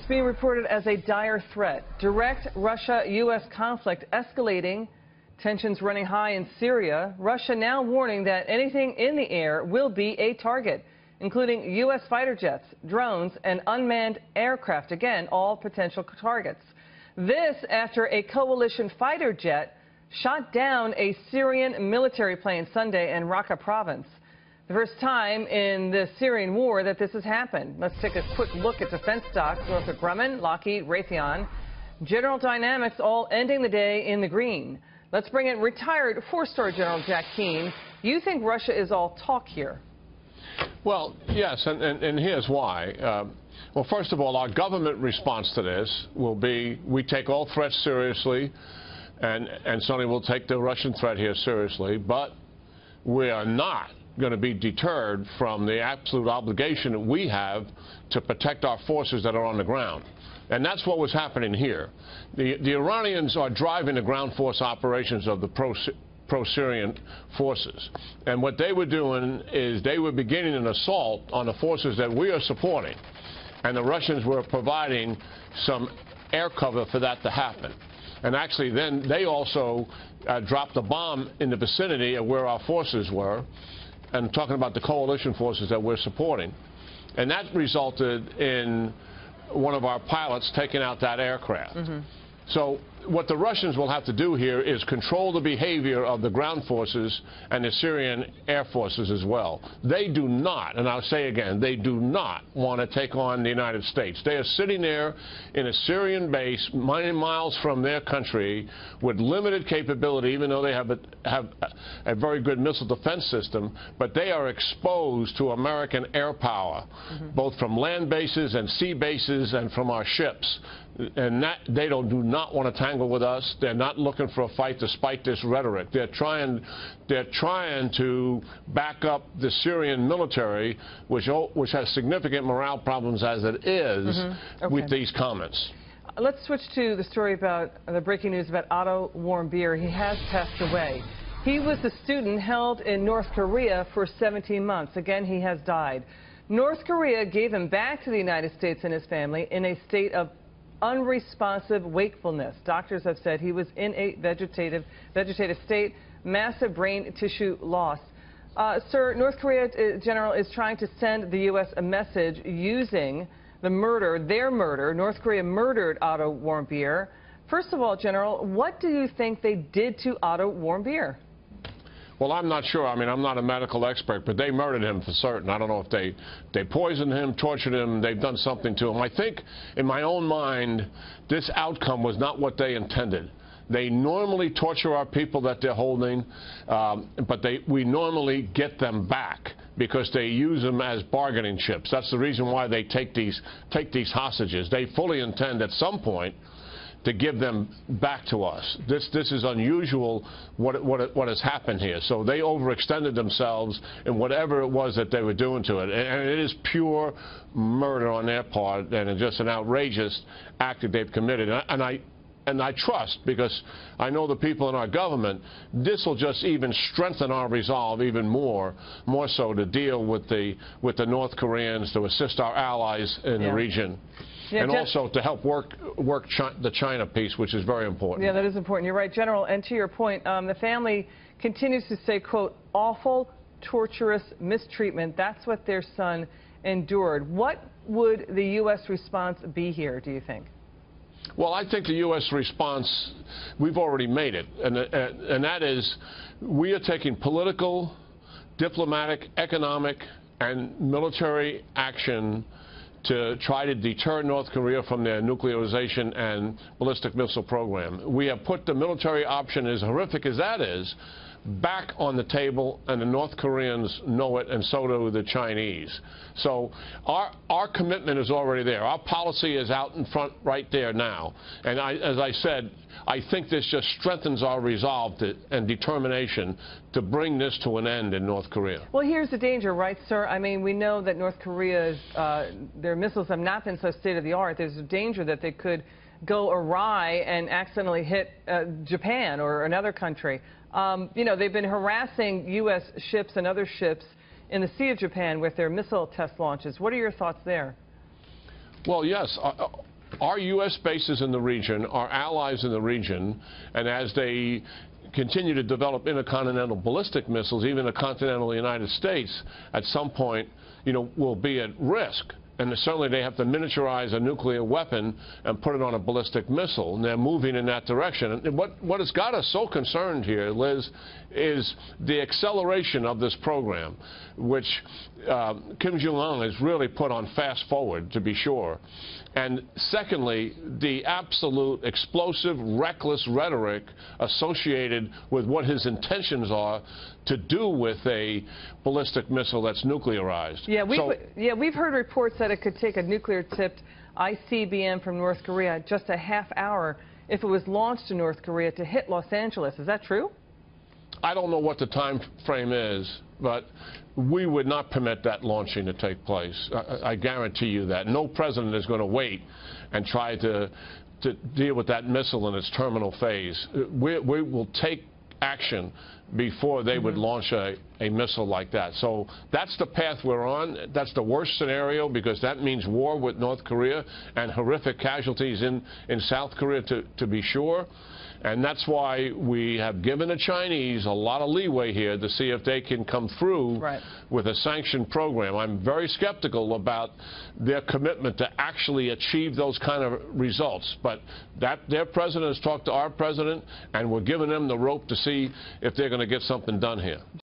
being reported as a dire threat. Direct Russia-U.S. conflict escalating, tensions running high in Syria. Russia now warning that anything in the air will be a target, including U.S. fighter jets, drones, and unmanned aircraft. Again, all potential targets. This after a coalition fighter jet shot down a Syrian military plane Sunday in Raqqa province. The first time in the Syrian war that this has happened. Let's take a quick look at defense stocks. Northrop Grumman, Lockheed, Raytheon, General Dynamics all ending the day in the green. Let's bring in retired four-star General Jack Keane. You think Russia is all talk here? Well, yes, and here's why. Well, first of all, our government response to this will be we take all threats seriously, and certainly we'll take the Russian threat here seriously, but we are not going to be deterred from the absolute obligation that we have to protect our forces that are on the ground. And that's what was happening here. The Iranians are driving the ground force operations of the pro-Syrian forces. And what they were doing is they were beginning an assault on the forces that we are supporting. And the Russians were providing some air cover for that to happen. And actually then they also dropped a bomb in the vicinity of where our forces were, and talking about the coalition forces that we're supporting. And that resulted in one of our pilots taking out that aircraft. So what the Russians will have to do here is control the behavior of the ground forces and the Syrian air forces as well. They do not, and I'll say again, they do not want to take on the United States. They are sitting there in a Syrian base many miles from their country with limited capability, even though they have a very good missile defense system, but they are exposed to American air power, both from land bases and sea bases and from our ships. And they do not want to tangle with us. They're not looking for a fight despite this rhetoric. They're trying to back up the Syrian military, which has significant morale problems as it is, with these comments. Let's switch to the story about the breaking news about Otto Warmbier. He has passed away. He was a student held in North Korea for 17 months. Again, he has died. North Korea gave him back to the United States and his family in a state of unresponsive wakefulness. Doctors have said he was in a vegetative state, massive brain tissue loss. Sir, North Korea, General, is trying to send the U.S. a message using their murder. North Korea murdered Otto Warmbier. First of all, General, what do you think they did to Otto Warmbier? Well, I'm not sure. I mean, I'm not a medical expert, but they murdered him for certain. I don't know if they poisoned him, tortured him, they've done something to him. I think, in my own mind, this outcome was not what they intended. They normally torture our people that they're holding, but we normally get them back because they use them as bargaining chips. That's the reason why they take these hostages. They fully intend at some point to give them back to us. This is unusual what has happened here. So they overextended themselves in whatever it was that they were doing to it. And it is pure murder on their part, and it's just an outrageous act that they've committed. And I trust, because I know the people in our government, this will just even strengthen our resolve even more so to deal with the North Koreans, to assist our allies in the region. Yeah, and also to help work the China piece, which is very important. Yeah, that is important. You're right, General. And to your point, the family continues to say, quote, awful, torturous mistreatment. That's what their son endured. What would the U.S. response be here, do you think? Well, I think the U.S. response, we've already made it. And that is, we are taking political, diplomatic, economic, and military action to try to deter North Korea from their nuclearization and ballistic missile program. We have put the military option, as horrific as that is, back on the table, and the North Koreans know it, and so do the Chinese. So our commitment is already there. Our policy is out in front right there now. And as I said, I think this just strengthens our resolve and determination to bring this to an end in North Korea. Well, here's the danger, right, sir? I mean, we know that North Korea's, their missiles have not been so state-of-the-art. There's a danger that they could go awry and accidentally hit Japan or another country. You know, they've been harassing U.S. ships and other ships in the Sea of Japan with their missile test launches. What are your thoughts there? Well, yes. our U.S. bases in the region, our allies in the region, and as they continue to develop intercontinental ballistic missiles, even the continental United States, at some point, will be at risk. And certainly they have to miniaturize a nuclear weapon and put it on a ballistic missile. And they're moving in that direction. And what has got us so concerned here, Liz, is the acceleration of this program, which Kim Jong-un has really put on fast forward, to be sure. And secondly, the absolute explosive, reckless rhetoric associated with what his intentions are to do with a ballistic missile that's nuclearized. Yeah, we've heard reports that it could take a nuclear-tipped ICBM from North Korea just a half hour if it was launched to North Korea to hit Los Angeles. Is that true? I don't know what the time frame is, but we would not permit that launching to take place. I guarantee you that. No president is going to wait and try to deal with that missile in its terminal phase. We will take action before they would launch a missile like that. So that's the path we're on. That's the worst scenario, because that means war with North Korea and horrific casualties in South Korea, to be sure. And that's why we have given the Chinese a lot of leeway here to see if they can come through with a sanctioned program. I'm very skeptical about their commitment to actually achieve those kind of results. But their president has talked to our president, and we're giving them the rope to see if they're going to get something done here.